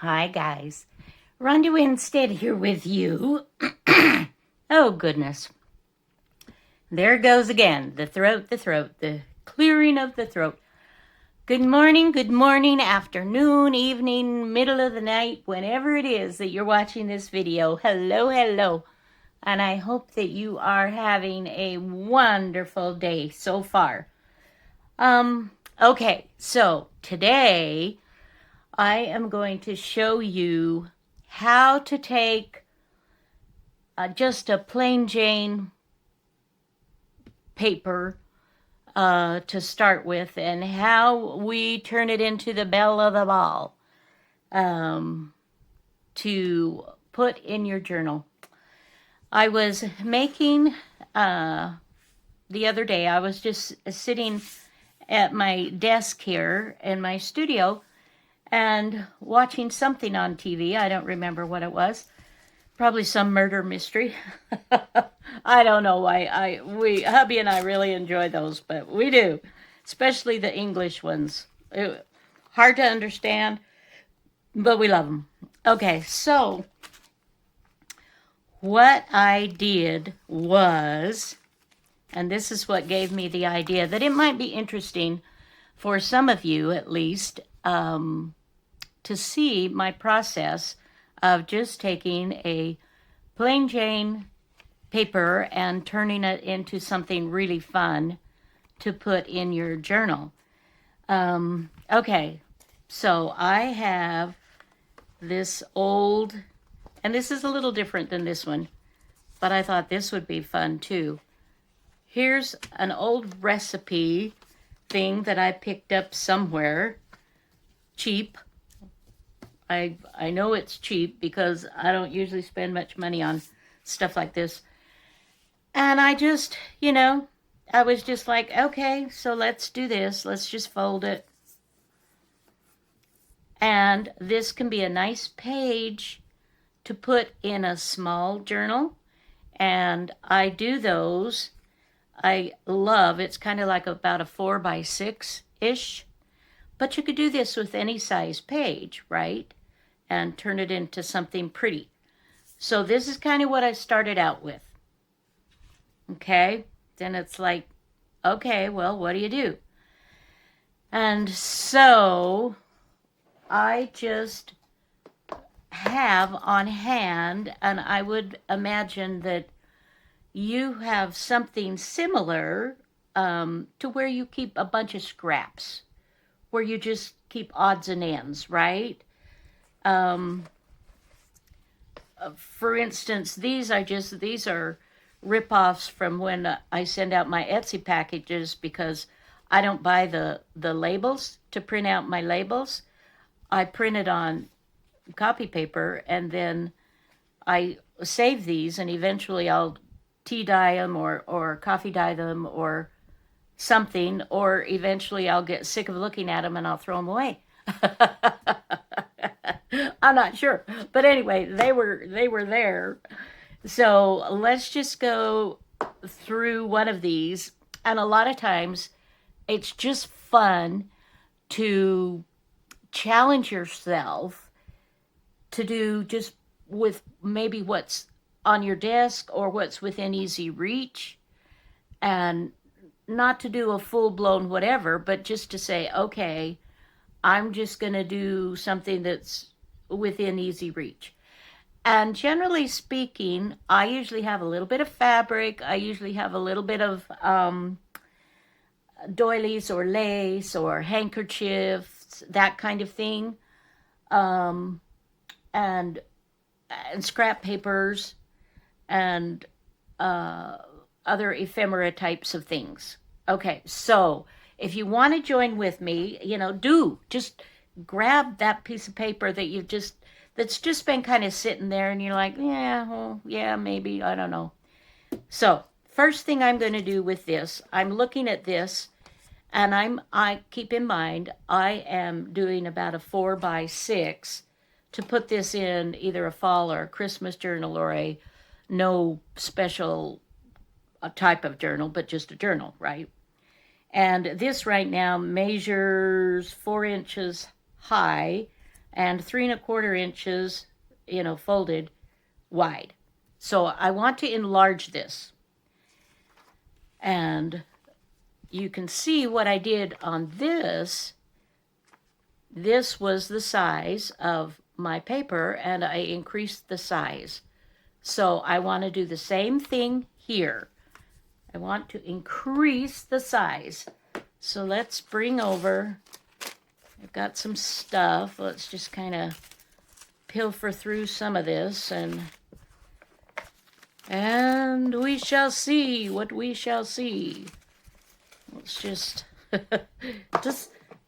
Hi, guys. Ronda Winstead here with you. Oh, goodness. There goes again. The throat, the clearing of the throat. Good morning, afternoon, evening, middle of the night, whenever it is that you're watching this video. Hello, hello. And I hope that you are having a wonderful day so far. Okay, so today I am going to show you how to take just a plain Jane paper to start with, and how we turn it into the belle of the ball to put in your journal. I was making, the other day, I was just sitting at my desk here in my studio and watching something on TV. I don't remember what it was. Probably some murder mystery. I don't know why. Hubby and I really enjoy those, but we do, especially the English ones. Hard to understand, but we love them. Okay, so what I did was, and this is what gave me the idea that it might be interesting for some of you at least, to see my process of just taking a plain Jane paper and turning it into something really fun to put in your journal. Okay, so I have this old, and this is a little different than this one, but I thought this would be fun too. Here's an old recipe thing that I picked up somewhere, cheap. I know it's cheap because I don't usually spend much money on stuff like this. And I just, I was just like, okay, so let's do this. Let's just fold it. And this can be a nice page to put in a small journal. And I do those. I love, it's kind of like about a 4x6-ish. But you could do this with any size page, right? And turn it into something pretty. So this is kind of what I started out with. Okay? Then it's like, okay, well, what do you do? And so I just have on hand, and I would imagine that you have something similar to where you keep a bunch of scraps, where you just keep odds and ends, right? For instance, these are rip-offs from when I send out my Etsy packages, because I don't buy the labels to print out my labels. I print it on copy paper, and then I save these, and eventually I'll tea dye them or coffee dye them or something, or eventually I'll get sick of looking at them and I'll throw them away. I'm not sure, but anyway, they were there. So let's just go through one of these. And a lot of times it's just fun to challenge yourself to do just with maybe what's on your desk or what's within easy reach, and not to do a full-blown whatever, but just to say, okay, I'm just going to do something that's within easy reach. And generally speaking, I usually have a little bit of fabric. I usually have a little bit of doilies or lace or handkerchiefs, that kind of thing, and scrap papers and other ephemera types of things. Okay, so if you want to join with me, just grab that piece of paper that's just been kind of sitting there, and you're like, yeah, well, yeah, maybe, I don't know. So first thing I'm going to do with this, I'm looking at this, and I keep in mind, I am doing about a 4x6 to put this in either a fall or a Christmas journal, or a no special type of journal, but just a journal, right? And this right now measures 4 inches high and 3¼ inches, folded wide. So I want to enlarge this. And you can see what I did on this. This was the size of my paper, and I increased the size. So I want to do the same thing here. I want to increase the size. So let's bring over, I've got some stuff. Let's just kind of pilfer through some of this, and we shall see what we shall see. Let's just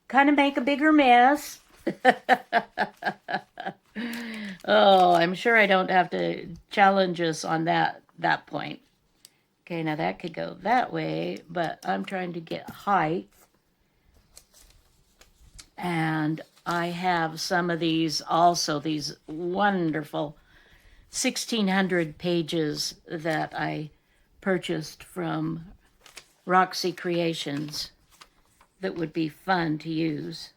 kind of make a bigger mess. Oh, I'm sure I don't have to challenge us on that point. Okay, now that could go that way, but I'm trying to get height. And I have some of these also, these wonderful 1,600 pages that I purchased from Roxy Creations that would be fun to use.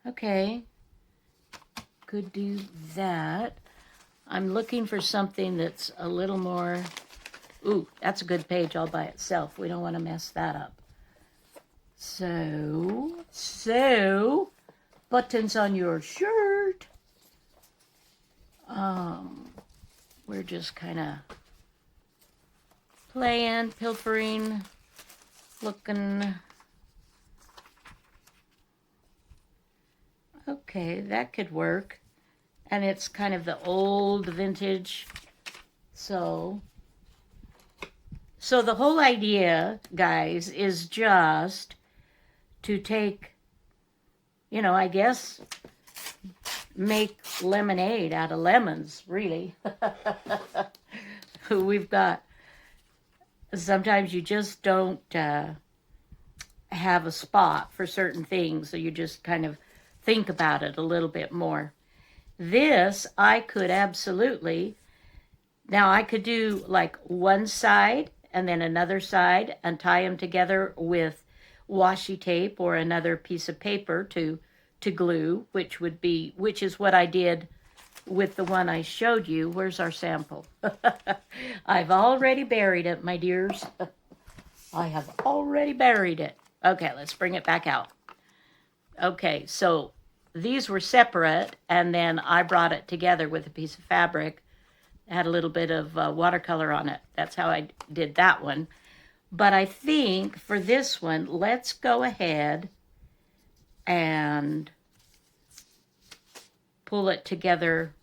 Okay, could do that. I'm looking for something that's a little more, ooh, that's a good page all by itself. We don't want to mess that up. So, buttons on your shirt. We're just kind of playing, pilfering, looking. Okay, that could work. And it's kind of the old vintage. So the whole idea, guys, is just to take, I guess, make lemonade out of lemons, really. We've got, sometimes you just don't have a spot for certain things, so you just kind of think about it a little bit more. This, I could absolutely, now I could do like one side and then another side and tie them together with washi tape or another piece of paper to glue, which is what I did with the one I showed you. Where's our sample? I've already buried it, my dears. I have already buried it. Okay, let's bring it back out. Okay, so these were separate, and then I brought it together with a piece of fabric. It had a little bit of watercolor on it. That's how I did that one. But I think for this one, let's go ahead and pull it together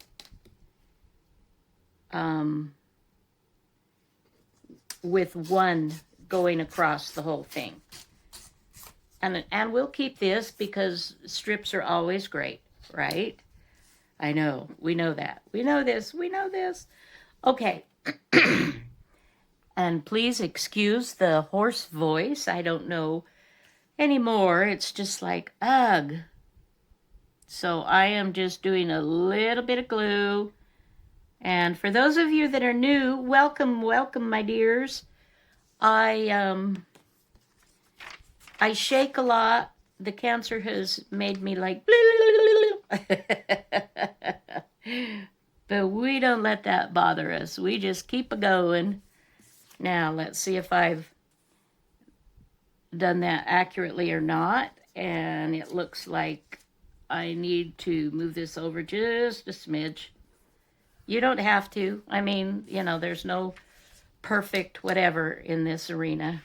with one going across the whole thing. And we'll keep this because strips are always great, right? I know, we know that. We know this. Okay. And please excuse the hoarse voice. I don't know anymore. It's just like, ugh. So I am just doing a little bit of glue. And for those of you that are new, welcome, my dears. I shake a lot. The cancer has made me like, but we don't let that bother us. We just keep a going. Now, let's see if I've done that accurately or not. And it looks like I need to move this over just a smidge. You don't have to. I mean, there's no perfect whatever in this arena.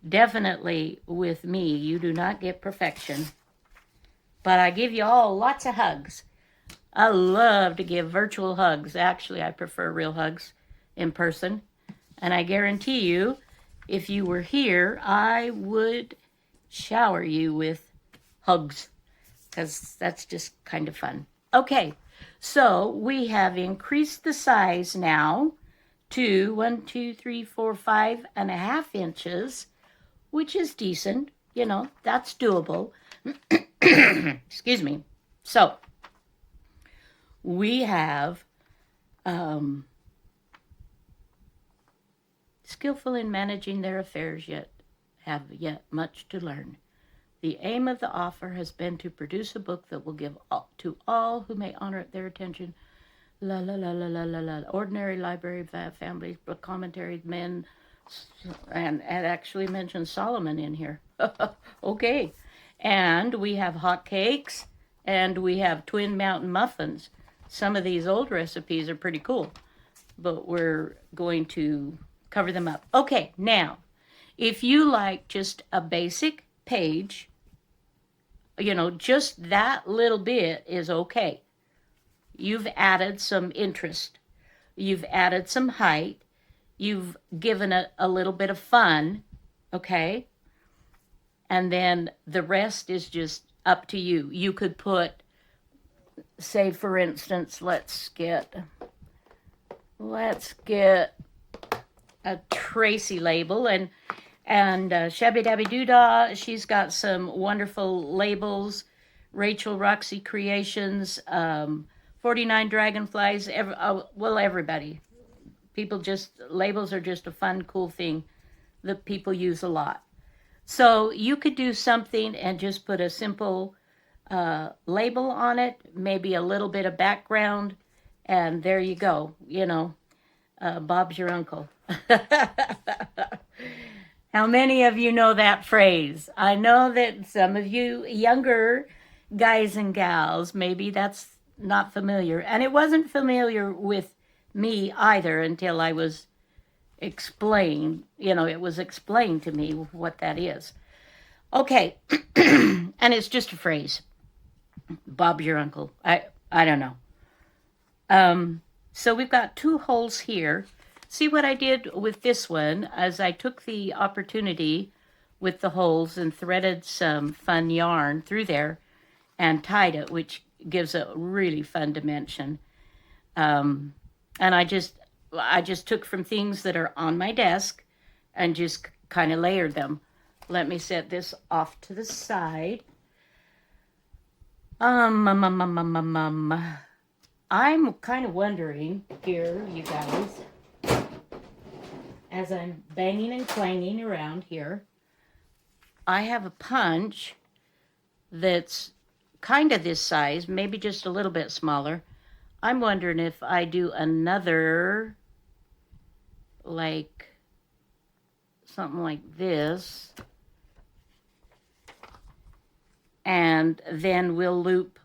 Definitely with me, you do not get perfection. But I give you all lots of hugs. I love to give virtual hugs. Actually, I prefer real hugs in person. And I guarantee you, if you were here, I would shower you with hugs, because that's just kind of fun. Okay, so we have increased the size now to 5.5 inches, which is decent. That's doable. Excuse me. So we have skillful in managing their affairs, have yet much to learn. The aim of the offer has been to produce a book that will give to all who may honor it their attention. La la la la la la la. Ordinary library families, book commentaries, men, and it actually mentions Solomon in here. Okay. And we have hot cakes, and we have Twin Mountain muffins. Some of these old recipes are pretty cool, but we're going to cover them up. Okay, now, if you like just a basic page, just that little bit is okay. You've added some interest. You've added some height. You've given it a little bit of fun, okay? And then the rest is just up to you. You could put, say for instance, let's get a Tracy label, and Shabby Dabby Doodah, she's got some wonderful labels. Rachel Roxy Creations, 49 Dragonflies, everybody. Labels are just a fun, cool thing that people use a lot. So you could do something and just put a simple label on it, maybe a little bit of background, and there you go. Bob's your uncle. How many of you know that phrase? I know that some of you younger guys and gals, maybe that's not familiar. And it wasn't familiar with me either until I was explained, it was explained to me what that is. Okay, and it's just a phrase. Bob's your uncle. I don't know. So we've got 2 holes here. See what I did with this one, as I took the opportunity with the holes and threaded some fun yarn through there and tied it, which gives a really fun dimension. And I just took from things that are on my desk and just kind of layered them. Let me set this off to the side. I'm kind of wondering here, you guys, as I'm banging and clanging around here, I have a punch that's kind of this size, maybe just a little bit smaller. I'm wondering if I do another, like something like this, and then we'll loop,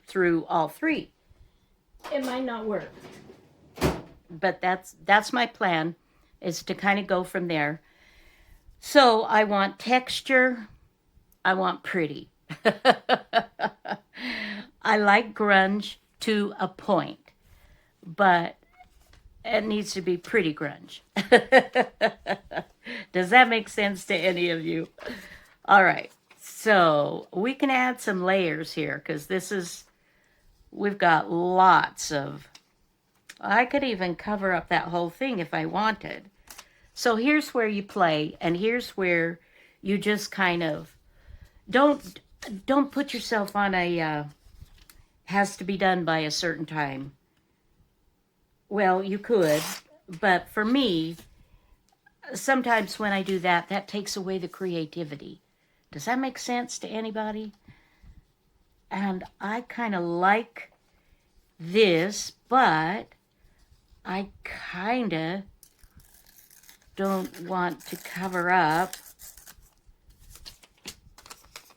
through all 3. It might not work, but that's my plan, is to kind of go from there. So I want texture. I want pretty. I like grunge to a point, but it needs to be pretty grunge. Does that make sense to any of you? All right. So we can add some layers here, because we've got lots of, I could even cover up that whole thing if I wanted. So here's where you play, and here's where you just kind of, don't put yourself on a, has to be done by a certain time. Well, you could, but for me, sometimes when I do that, that takes away the creativity. Does that make sense to anybody? And I kind of like this, but I kind of don't want to cover up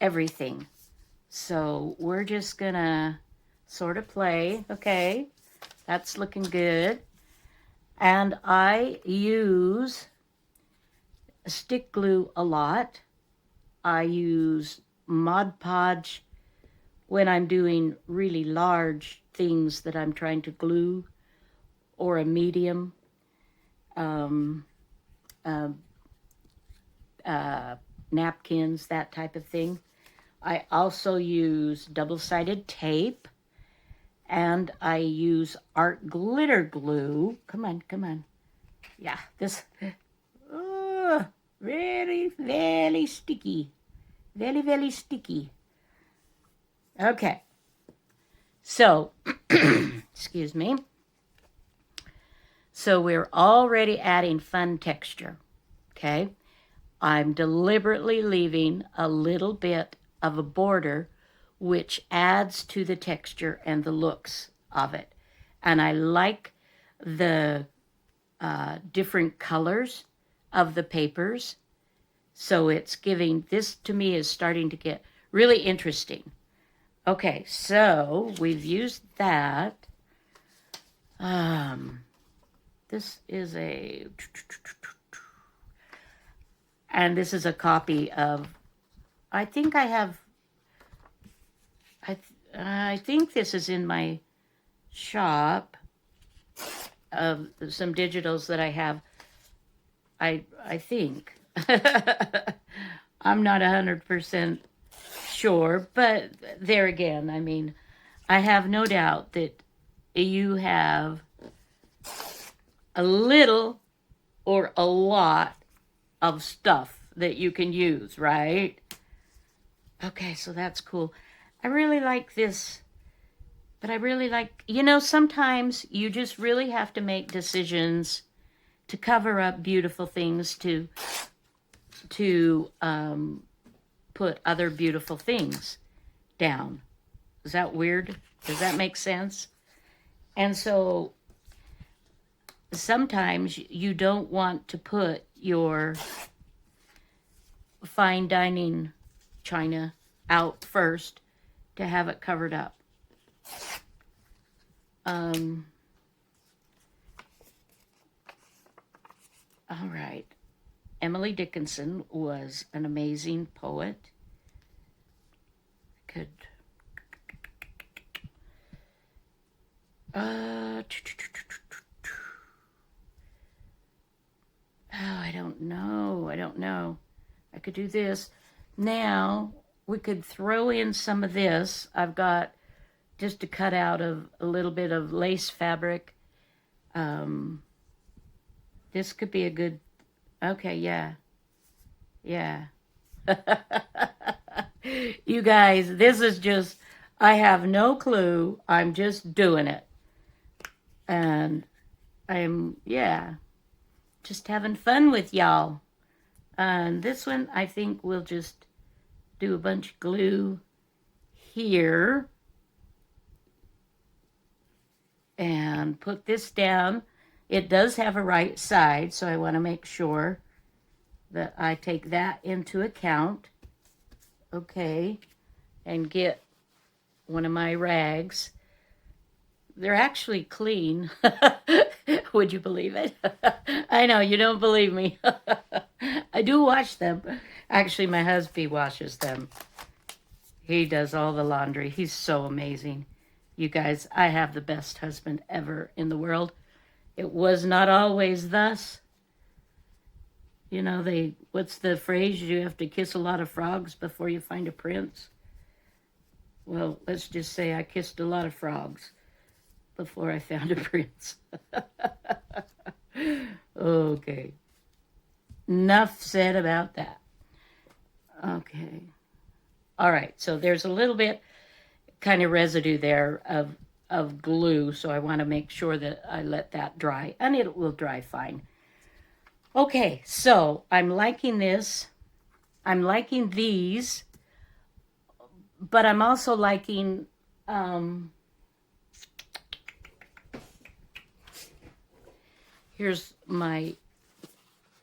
everything. So we're just gonna sort of play. Okay, that's looking good. And I use stick glue a lot. I use Mod Podge when I'm doing really large things that I'm trying to glue, or a medium. Napkins, that type of thing. I also use double-sided tape, and I use art glitter glue. Come on. Yeah, this, very, very sticky. Very, very sticky. Okay. So, excuse me. So we're already adding fun texture, okay? I'm deliberately leaving a little bit of a border which adds to the texture and the looks of it. And I like the different colors of the papers. So it's giving, this to me is starting to get really interesting. Okay, so we've used that. This is and this is a copy of, I think I have, I think this is in my shop of some digitals that I have. I think. I'm not 100% sure, but there again, I mean, I have no doubt that you have a little or a lot of stuff that you can use, right? Okay, so that's cool. I really like this, but I really like, sometimes you just really have to make decisions to cover up beautiful things, to put other beautiful things down. Is that weird? Does that make sense? And so sometimes you don't want to put your fine dining china out first to have it covered up. All right. Emily Dickinson was an amazing poet. Oh, I don't know. I could do this. Now, we could throw in some of this. I've got just a cutout of a little bit of lace fabric. This could be a good, okay, yeah. You guys, this is just, I have no clue. I'm just doing it. And I'm, just having fun with y'all. And this one, I think we'll just do a bunch of glue here. And put this down. It does have a right side, so I want to make sure that I take that into account. Okay. And get one of my rags. They're actually clean. Would you believe it? I know, you don't believe me. I do wash them. Actually, my husband washes them. He does all the laundry. He's so amazing. You guys, I have the best husband ever in the world. It was not always thus. What's the phrase? You have to kiss a lot of frogs before you find a prince. Well, let's just say I kissed a lot of frogs before I found a prince. Okay. Enough said about that. Okay. All right, so there's a little bit kind of residue there of glue, so I want to make sure that I let that dry, and it will dry fine. Okay, so I'm liking this. I'm liking these, but I'm also liking, here's my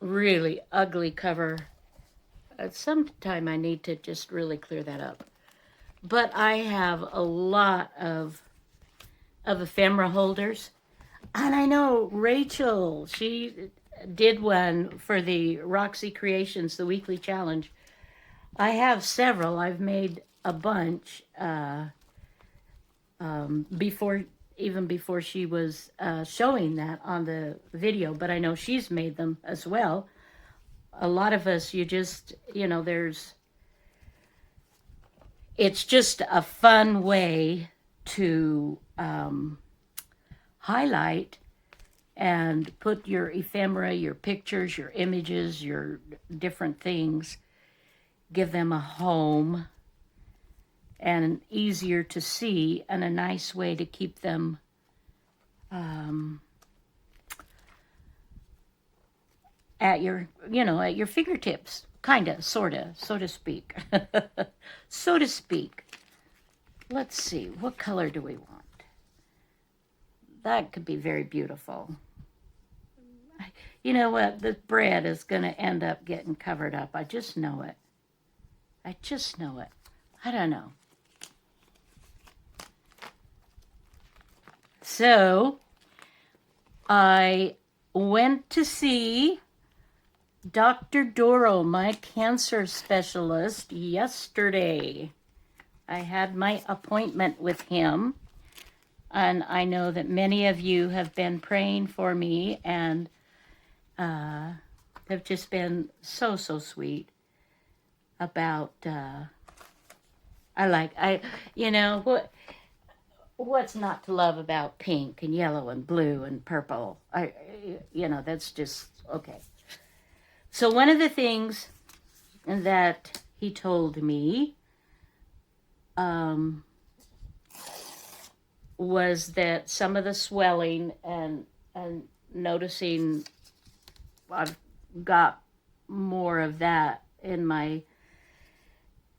really ugly cover. Sometime I need to just really clear that up. But I have a lot of ephemera holders. And I know Rachel, she did one for the Roxy Creations, the weekly challenge. I have several. I've made a bunch before she was showing that on the video, but I know she's made them as well. A lot of us, it's just a fun way to highlight and put your ephemera, your pictures, your images, your different things, give them a home and easier to see, and a nice way to keep them at your, at your fingertips, kind of, sort of, so to speak. So to speak. Let's see, what color do we want? That could be very beautiful. You know what? The bread is going to end up getting covered up. I just know it. I just know it. I don't know. So, I went to see Dr. Doro, my cancer specialist, yesterday. I had my appointment with him, and I know that many of you have been praying for me and have just been so sweet about, what's not to love about pink and yellow and blue and purple? That's just, okay. So one of the things that he told me was that some of the swelling and noticing I've got more of that in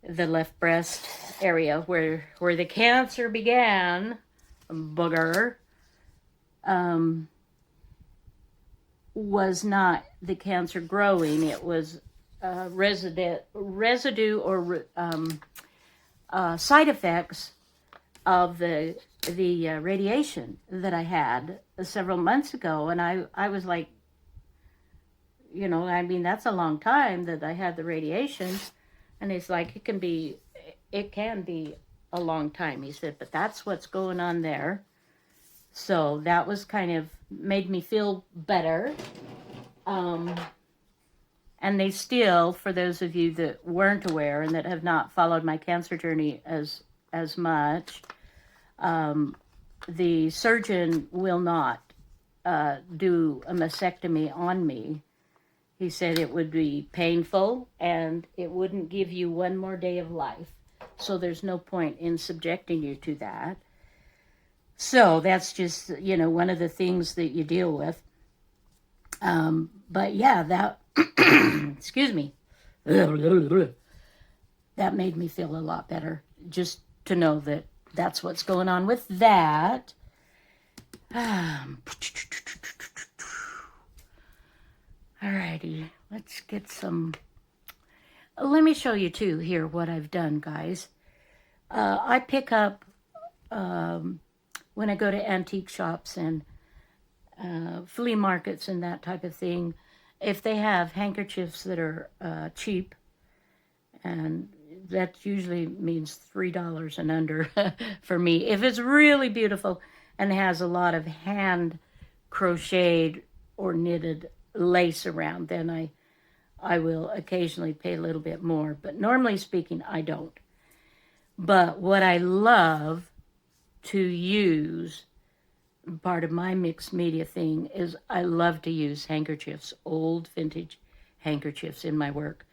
the left breast area where the cancer began, booger, was not the cancer growing. It was residue or side effects of the radiation that I had several months ago. And I was like, that's a long time that I had the radiation. And he's like, it can be a long time. He said, but that's what's going on there. So that was kind of made me feel better. And they still, for those of you that weren't aware and that have not followed my cancer journey as much, the surgeon will not do a mastectomy on me. He said it would be painful and it wouldn't give you one more day of life. So there's no point in subjecting you to that. So that's just, one of the things that you deal with. But yeah, that, excuse me, that made me feel a lot better. Just to know that that's what's going on with that. Alrighty, let's get some. Let me show you too here what I've done, guys. I pick up when I go to antique shops and flea markets and that type of thing, if they have handkerchiefs that are cheap, and that usually means $3 and under for me. If it's really beautiful and has a lot of hand crocheted or knitted lace around, then I will occasionally pay a little bit more. But normally speaking, I don't. But what I love to use, part of my mixed media thing, is I love to use handkerchiefs, old vintage handkerchiefs in my work.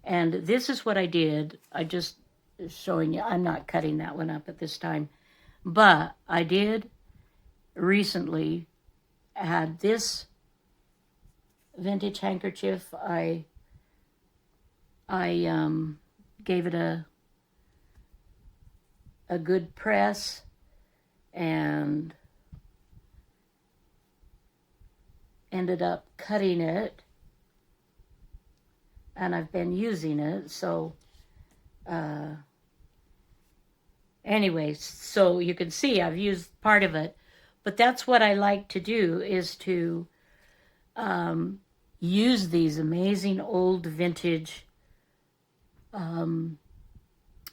And this is what I did. I just showing you, I'm not cutting that one up at this time. But I did recently had this vintage handkerchief. I gave it a good press and ended up cutting it, and I've been using it. So anyways, so you can see I've used part of it, but that's what I like to do, is to use these amazing old vintage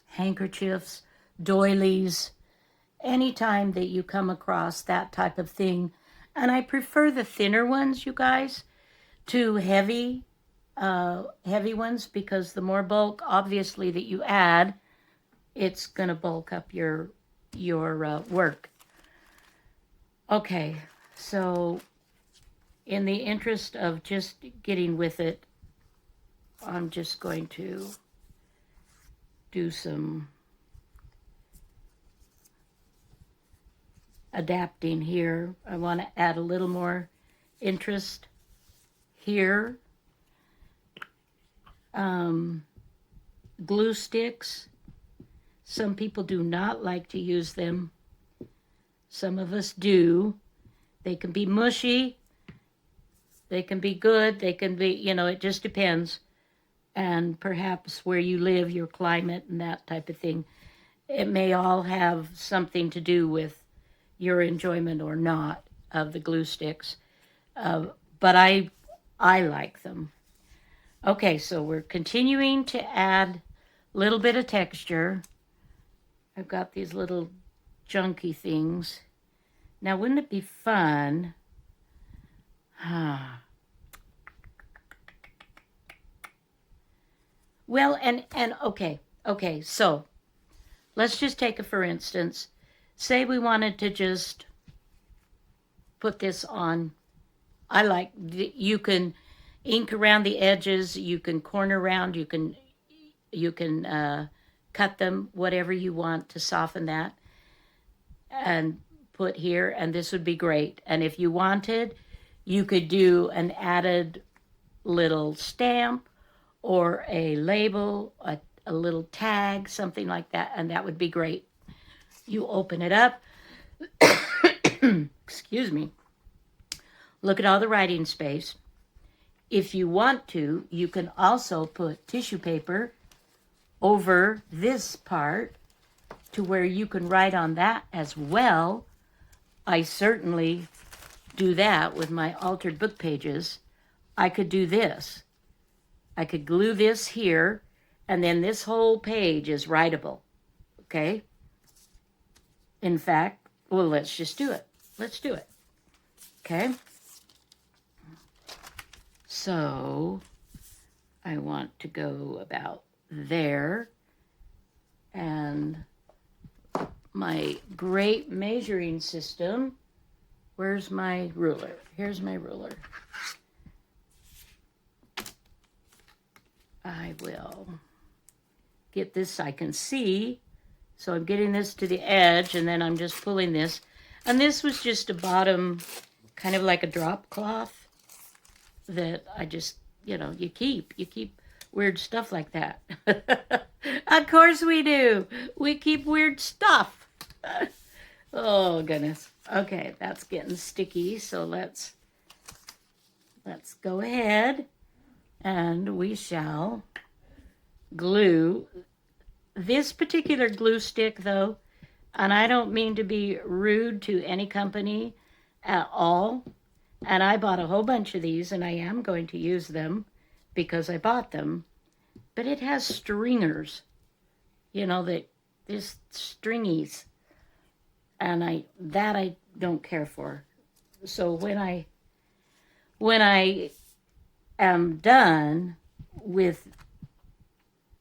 handkerchiefs, doilies, anytime that you come across that type of thing. And I prefer the thinner ones, you guys, to heavy ones, because the more bulk, obviously, that you add, it's going to bulk up your work. Okay, so in the interest of just getting with it, I'm just going to do some adapting here. I want to add a little more interest here. Glue sticks. Some people do not like to use them. Some of us do. They can be mushy. They can be good. They can be, it just depends. And perhaps where you live, your climate, and that type of thing. It may all have something to do with your enjoyment or not of the glue sticks. But I like them. Okay, so we're continuing to add a little bit of texture. I've got these little junky things. Now, wouldn't it be fun? Well, and okay, so let's just take it for instance. Say we wanted to just put this on. You can ink around the edges, you can corner around, you can cut them, whatever you want to soften that, and put here, and this would be great. And if you wanted, you could do an added little stamp or a label, a little tag, something like that, and that would be great. You open it up, excuse me, look at all the writing space. If you want to, you can also put tissue paper over this part to where you can write on that as well. I certainly do that with my altered book pages. I could do this. I could glue this here, and then this whole page is writable, okay? In fact, well, let's just do it. Let's do it, okay? So I want to go about there, and my great measuring system, where's my ruler? Here's my ruler. I will get this so I can see. So I'm getting this to the edge, and then I'm just pulling this. And this was just a bottom, kind of like a drop cloth that I just, you keep weird stuff like that. Of course we do. We keep weird stuff. Oh, goodness. Okay, that's getting sticky, so let's go ahead and we shall glue this particular glue stick, though, and I don't mean to be rude to any company at all, and I bought a whole bunch of these, and I am going to use them because I bought them, but it has stringers, this stringies, and I don't care for. So when I am done with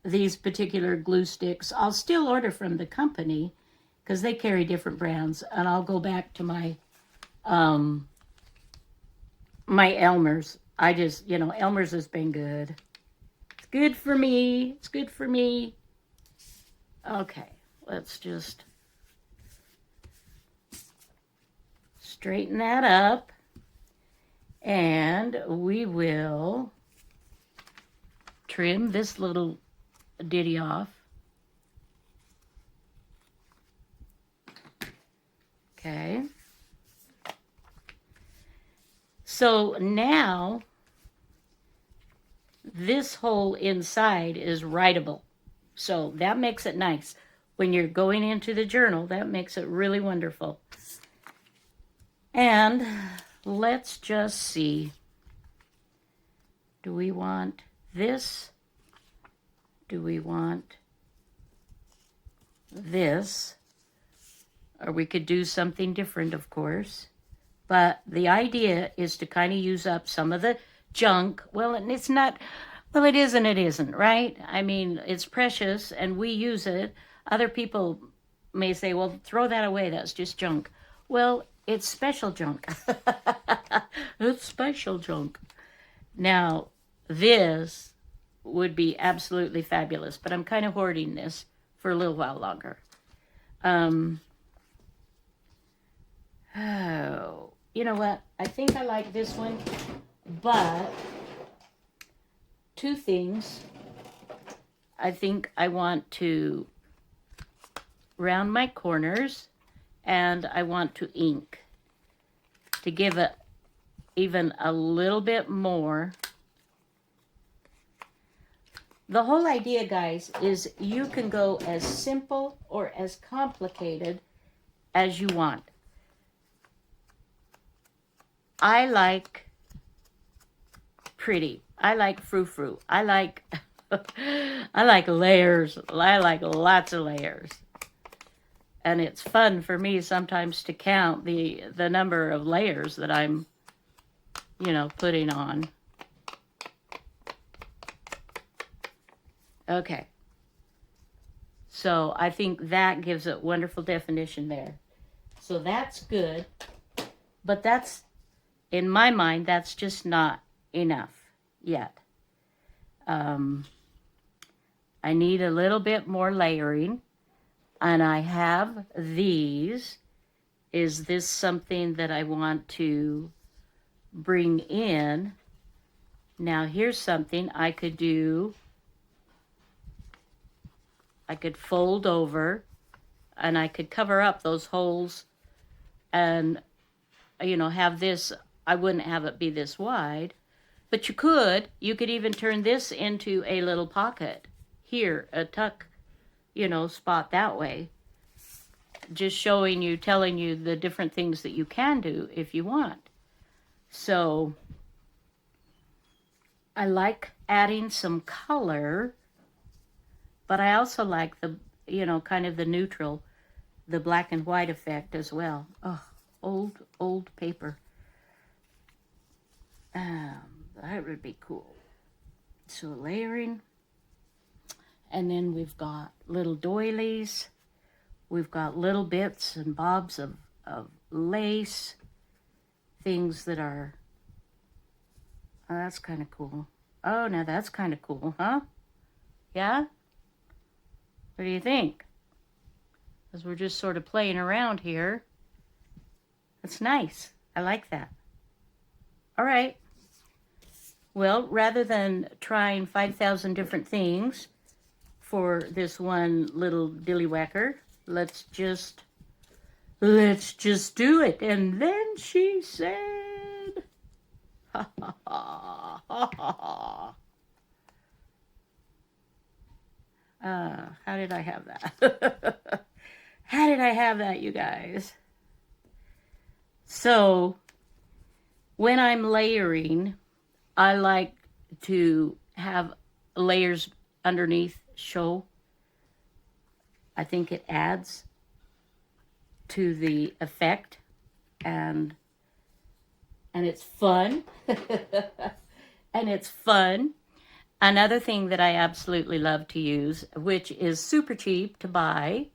these particular glue sticks, I'll still order from the company because they carry different brands, and I'll go back to my my Elmer's. I just, Elmer's has been good. It's good for me. It's good for me. Okay, let's just straighten that up, and we will trim this little ditty off. Okay. So now this whole inside is writable. So that makes it nice. When you're going into the journal, that makes it really wonderful. And let's just see. Do we want this? Do we want this? Or we could do something different, of course. But the idea is to kind of use up some of the junk. Well, it's not, well, it is and it isn't, right? I mean, it's precious and we use it. Other people may say, well, throw that away. That's just junk. Well, it's special junk. It's special junk. Now, this would be absolutely fabulous, but I'm kind of hoarding this for a little while longer. you know what? I think I like this one, but two things. I think I want to round my corners, and I want to ink to give it even a little bit more. The whole idea, guys, is you can go as simple or as complicated as you want. I like pretty. I like frou-frou. I like I like layers. I like lots of layers. And it's fun for me sometimes to count the number of layers that I'm, you know, putting on. Okay. So I think that gives it wonderful definition there. So that's good. But that's, in my mind, that's just not enough yet. I need a little bit more layering. And I have these. Is this something that I want to bring in? Now here's something I could do. I could fold over and I could cover up those holes and, you know, have this. I wouldn't have it be this wide, but you could even turn this into a little pocket here, a tuck, you know, spot that way. Just showing you, telling you the different things that you can do if you want. So I like adding some color, but I also like the, you know, kind of the neutral, the black and white effect as well. Oh, old paper. That would be cool. So layering. And then we've got little doilies. We've got little bits and bobs of lace. Things that are, oh, that's kind of cool. Oh, now that's kind of cool, huh? Yeah? What do you think? Because we're just sort of playing around here. That's nice. I like that. All right. Well, rather than trying 5,000 different things for this one little dillywhacker, let's just do it. And then she said, ha ha ha ha ha. How did I have that? How did I have that, you guys? So when I'm layering, I like to have layers underneath show. I think it adds to the effect, and it's fun. And it's fun. Another thing that I absolutely love to use, which is super cheap to buy,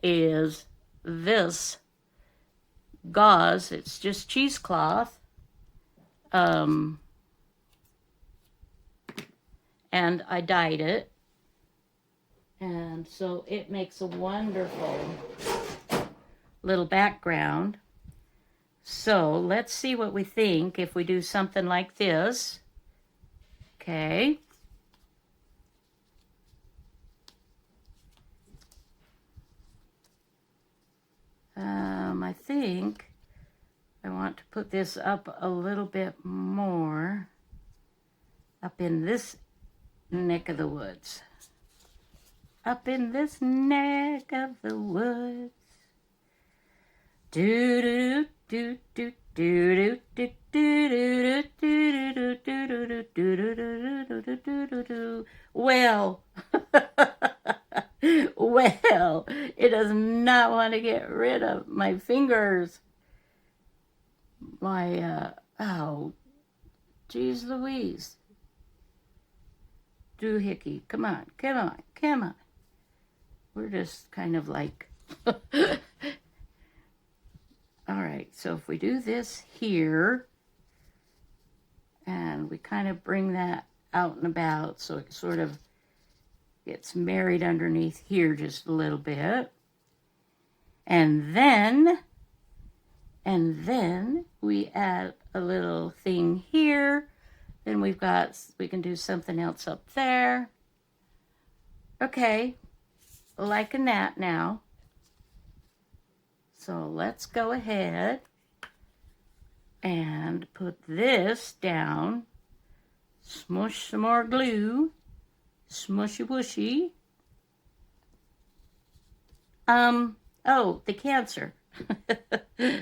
is this gauze. It's just cheesecloth. And I dyed it. And so it makes a wonderful little background. So let's see what we think if we do something like this. Okay. I think I want to put this up a little bit more up in this neck of the woods. Up in this neck of the woods. Do do do do do do do do do. Well, well, it does not want to get rid of my fingers. My, oh, geez Louise. Doohickey, come on, come on, come on. We're just kind of like, all right, so if we do this here, and we kind of bring that out and about so it sort of gets married underneath here just a little bit. And then And then we add a little thing here. Then we can do something else up there. Okay, liking that now. So let's go ahead and put this down. Smush some more glue. Smushy whooshy. Oh, the cancer.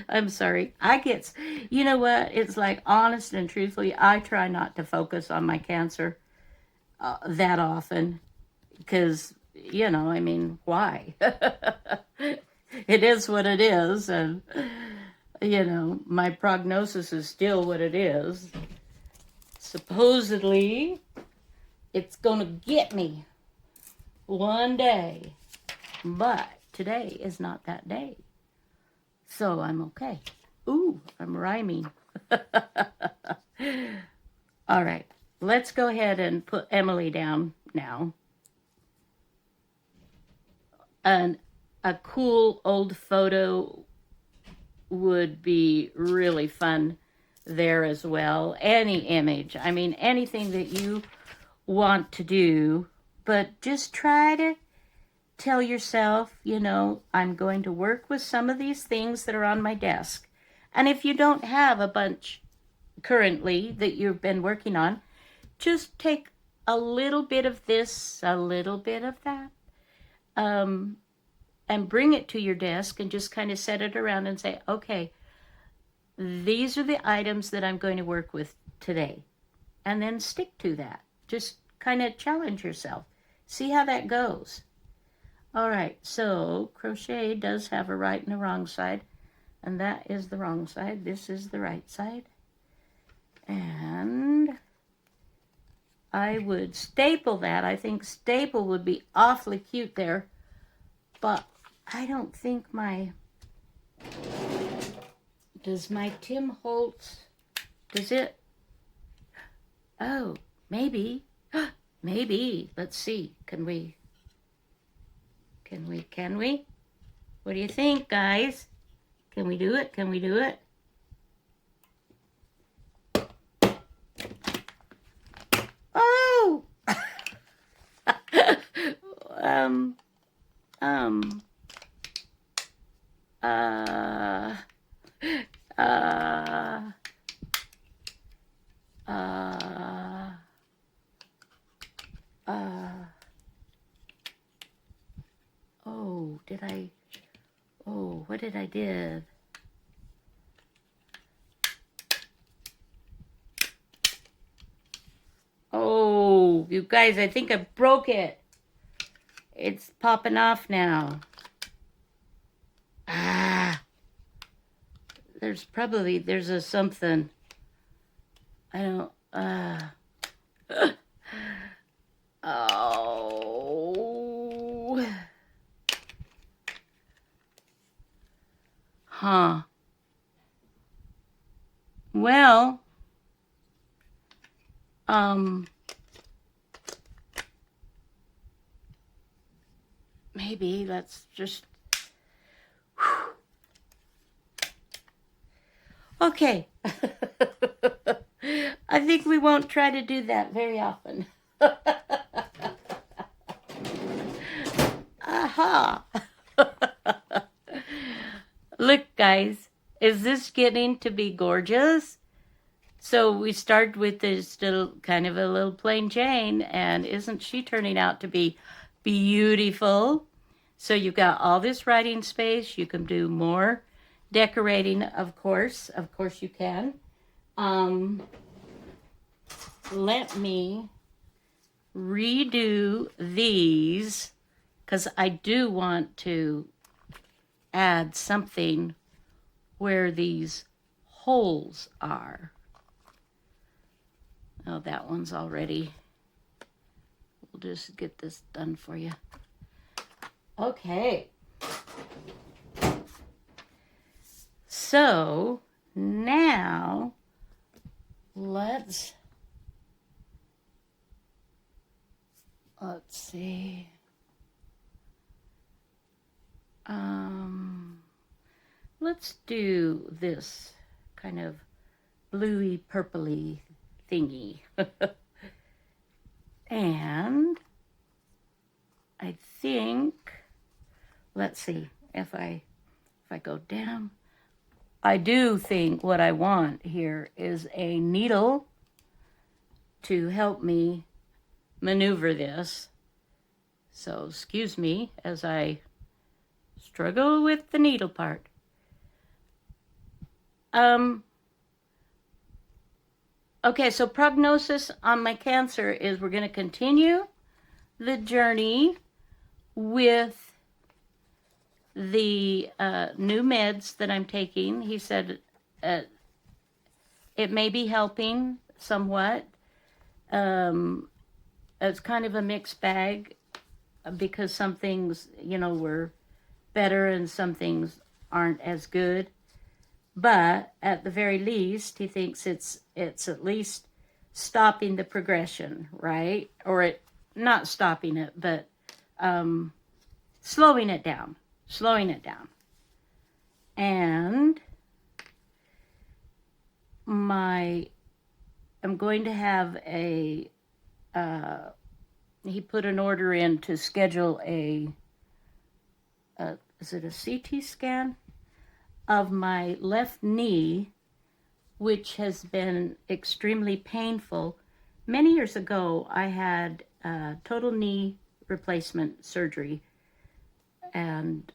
I'm sorry. You know what? It's like, honest and truthfully, I try not to focus on my cancer that often because, I mean, why? It is what it is, and, my prognosis is still what it is. Supposedly, it's going to get me one day, but today is not that day. So I'm okay. Ooh, I'm rhyming. All right, let's go ahead and put Emily down now. And a cool old photo would be really fun there as well. Any image. I mean, anything that you want to do, but just try to tell yourself, I'm going to work with some of these things that are on my desk. And if you don't have a bunch currently that you've been working on, just take a little bit of this, a little bit of that, and bring it to your desk and just kind of set it around and say, okay, these are the items that I'm going to work with today. And then stick to that. Just kind of challenge yourself. See how that goes. All right, so crochet does have a right and a wrong side, and that is the wrong side. This is the right side. And I would staple that. I think staple would be awfully cute there, but I don't think does my Tim Holtz, does it? Oh, maybe. Maybe. Let's see. Can we? What do you think, guys? Can we do it? Can we do it? Oh! What did I do? Oh, you guys, I think I broke it. It's popping off now. There's a something. I don't, oh. Huh. Well, maybe let's just, okay. I think we won't try to do that very often. Aha. Look, guys, is this getting to be gorgeous? So we start with this little, kind of a little plain Jane, and isn't she turning out to be beautiful? So you've got all this writing space. You can do more decorating, of course. Of course you can. Let me redo these because I do want to add something where these holes are. Oh, that one's already. We'll just get this done for you. Okay. So now let's see. let's do this kind of bluey purpley thingy. And I think, let's see, if I go down, I do think what I want here is a needle to help me maneuver this. So excuse me as I struggle with the needle part. Okay, so prognosis on my cancer is we're going to continue the journey with the new meds that I'm taking. He said it may be helping somewhat. It's kind of a mixed bag because some things, were better and some things aren't as good. But at the very least, he thinks it's at least stopping the progression, right? Or not stopping it, but slowing it down. And I'm going to have he put an order in to schedule is it a CT scan of my left knee, which has been extremely painful. Many years ago, I had total knee replacement surgery, and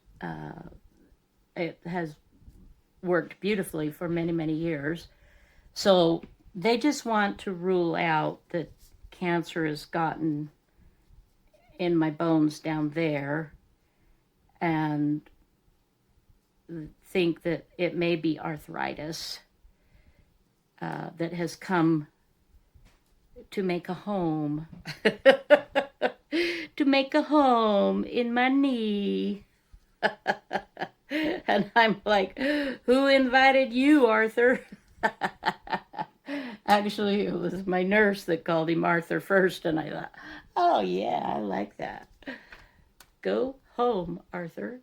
it has worked beautifully for many, many years. So they just want to rule out that cancer has gotten in my bones down there, and think that it may be arthritis that has come to make a home to make a home in my knee. And I'm like, who invited you, Arthur? Actually, it was my nurse that called him Arthur first, and I thought, oh yeah, I like that. Go home, Arthur.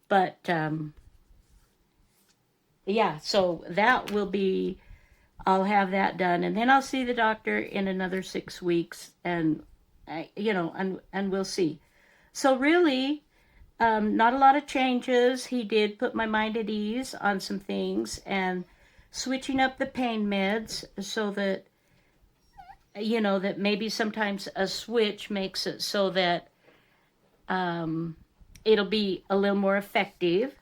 But yeah, so that will be, I'll have that done, and then I'll see the doctor in another 6 weeks, and and we'll see. So really, not a lot of changes. He did put my mind at ease on some things, and switching up the pain meds so that, that maybe sometimes a switch makes it so that it'll be a little more effective.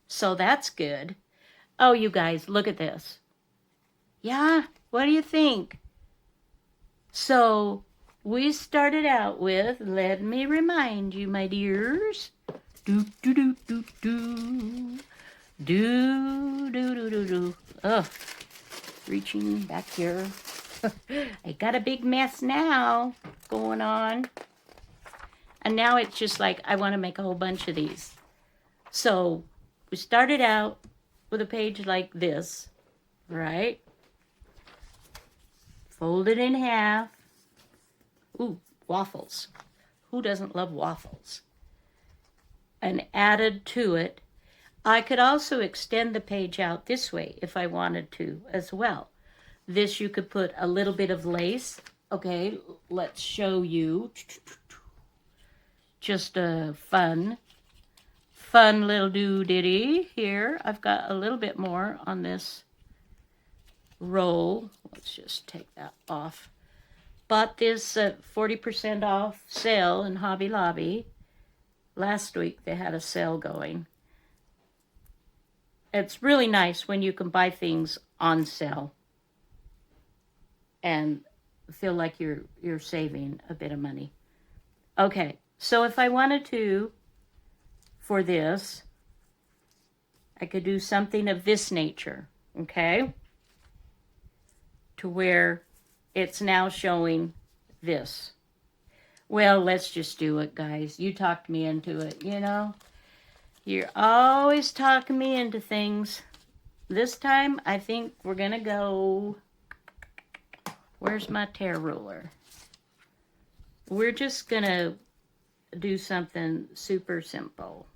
So that's good. Oh, you guys, look at this. Yeah, what do you think? So we started out with, let me remind you, my dears. Do, do, do, do, do. Do, do, do, do, do. Ugh, reaching back here. I got a big mess now going on. And now it's just like, I want to make a whole bunch of these. So we started out with a page like this, right? Fold it in half. Ooh, waffles. Who doesn't love waffles? And added to it. I could also extend the page out this way if I wanted to as well. This you could put a little bit of lace. Okay, let's show you. Just a fun little doodaddy here. I've got a little bit more on this roll. Let's just take that off. Bought this at 40% off sale in Hobby Lobby. Last week they had a sale going. It's really nice when you can buy things on sale and feel like you're saving a bit of money. Okay, so if I wanted to, for this, I could do something of this nature, okay? To where it's now showing this. Well, let's just do it, guys. You talked me into it, You're always talking me into things. This time, I think we're going to go... Where's my tear ruler? We're just going to do something super simple.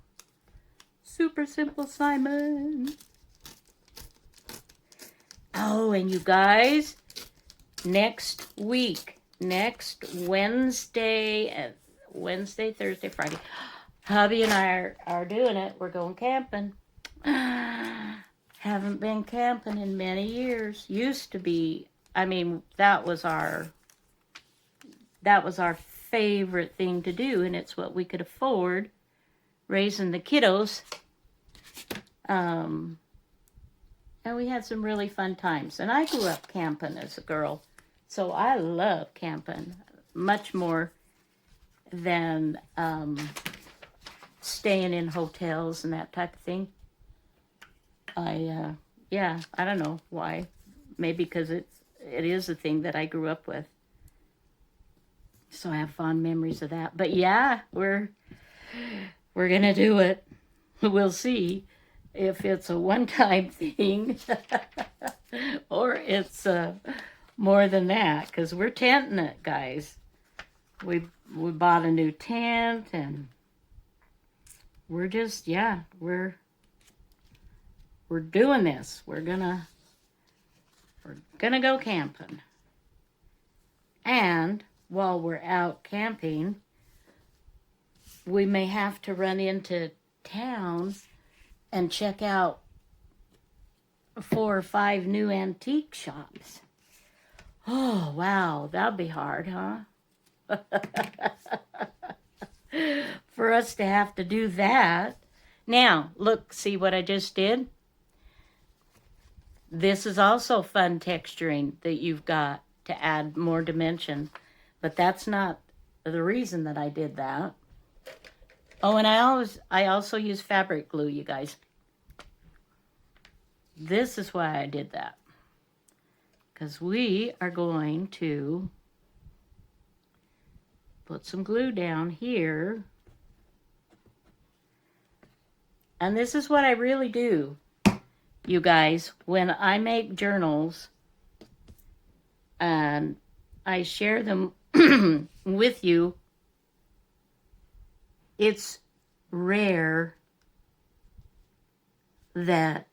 Super Simple Simon. Oh, and you guys, next week, next Wednesday, Thursday, Friday, hubby and I are doing it. We're going camping. Haven't been camping in many years. Used to be, I mean, that was our favorite thing to do, and it's what we could afford raising the kiddos. And we had some really fun times. And I grew up camping as a girl, so I love camping much more than staying in hotels and that type of thing. I don't know why. Maybe because it is a thing that I grew up with. So I have fond memories of that. But yeah, we're gonna do it. We'll see if it's a one-time thing or it's more than that, because we're tenting it, guys. We bought a new tent, and we're just, we're doing this. We're gonna go camping. And while we're out camping, we may have to run into town and check out 4 or 5 new antique shops. Oh, wow, that'd be hard, huh? For us to have to do that. Now, look, see what I just did? This is also fun texturing that you've got to add more dimension, but that's not the reason that I did that. Oh, and I also use fabric glue, you guys. This is why I did that, because we are going to put some glue down here. And this is what I really do, you guys, when I make journals and I share them with you. It's rare that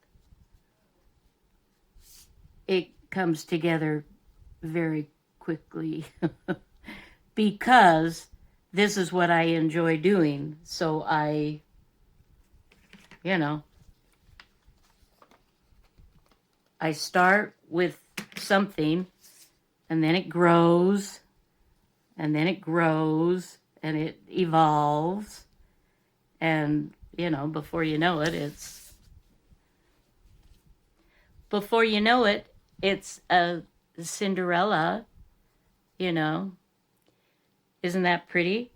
it comes together very quickly because this is what I enjoy doing. So I start with something, and then it grows, and then it grows, and it evolves, and before you know it, it's a Cinderella. Isn't that pretty?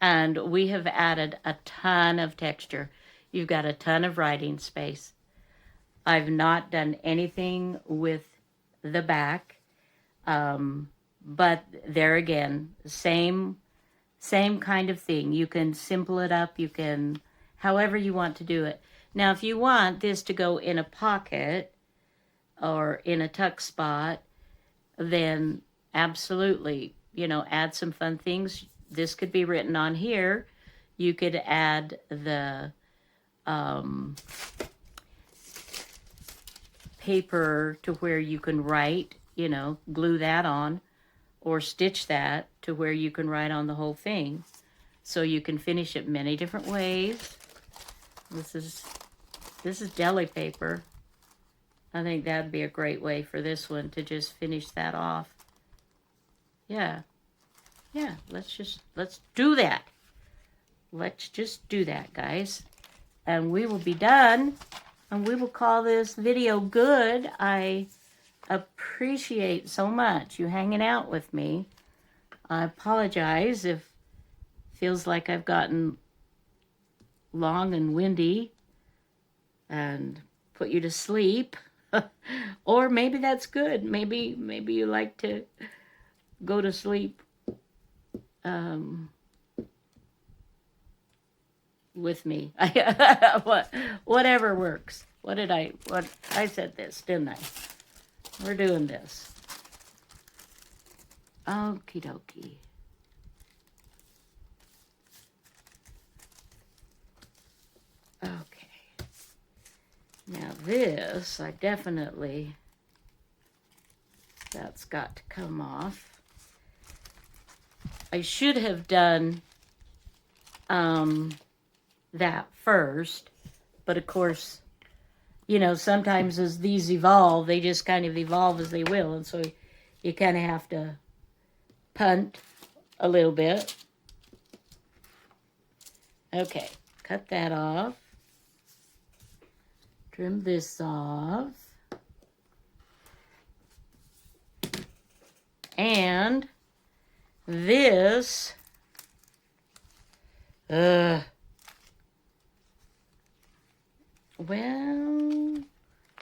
And we have added a ton of texture. You've got a ton of writing space. I've not done anything with the back, but there again, same kind of thing. You can simple it up. You can, however you want to do it. Now, if you want this to go in a pocket or in a tuck spot, then absolutely, add some fun things. This could be written on here. You could add the paper to where you can write, glue that on, or stitch that to where you can write on the whole thing. So you can finish it many different ways. This is deli paper. I think that'd be a great way for this one to just finish that off. Yeah, let's do that. Let's just do that, guys. And we will be done. And we will call this video good. I appreciate so much you hanging out with me. I apologize if it feels like I've gotten long and windy and put you to sleep. Or maybe that's good. Maybe you like to go to sleep with me. Whatever works. I said this, didn't I? We're doing this. Okie dokie. Okay. Now this, that's got to come off. I should have done that first, but of course, you know, sometimes as these evolve, they just kind of evolve as they will, and so you kind of have to punt a little bit. Okay, cut that off. Trim this off. And this, well,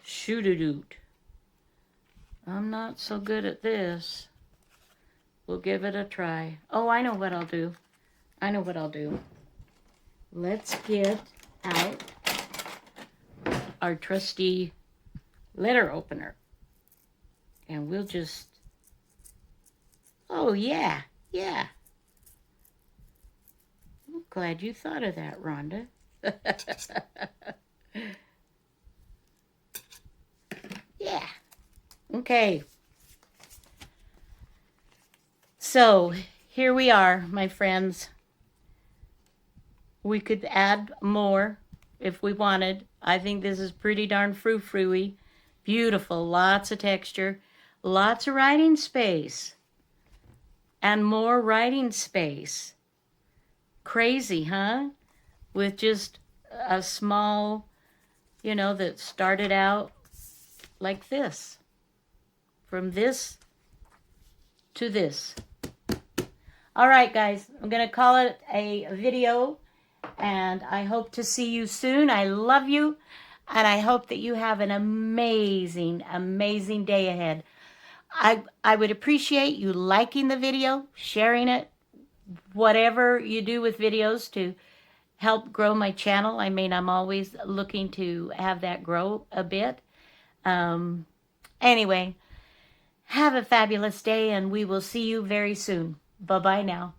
shoot-a-doot. I'm not so good at this. We'll give it a try. Oh, I know what I'll do. Let's get out our trusty letter opener. And we'll just, oh yeah. I'm glad you thought of that, Rhonda. Yeah. Okay. So here we are, my friends. We could add more if we wanted. I think this is pretty darn frou-frou-y. Beautiful, lots of texture, lots of writing space, and more writing space. Crazy, huh? With just a small, you know, that started out like this. From this to this. All right, guys, I'm going to call it a video, and I hope to see you soon. I love you, and I hope that you have an amazing, amazing day ahead. I would appreciate you liking the video, sharing it, whatever you do with videos to help grow my channel. I mean, I'm always looking to have that grow a bit. Anyway, have a fabulous day, and we will see you very soon. Bye-bye now.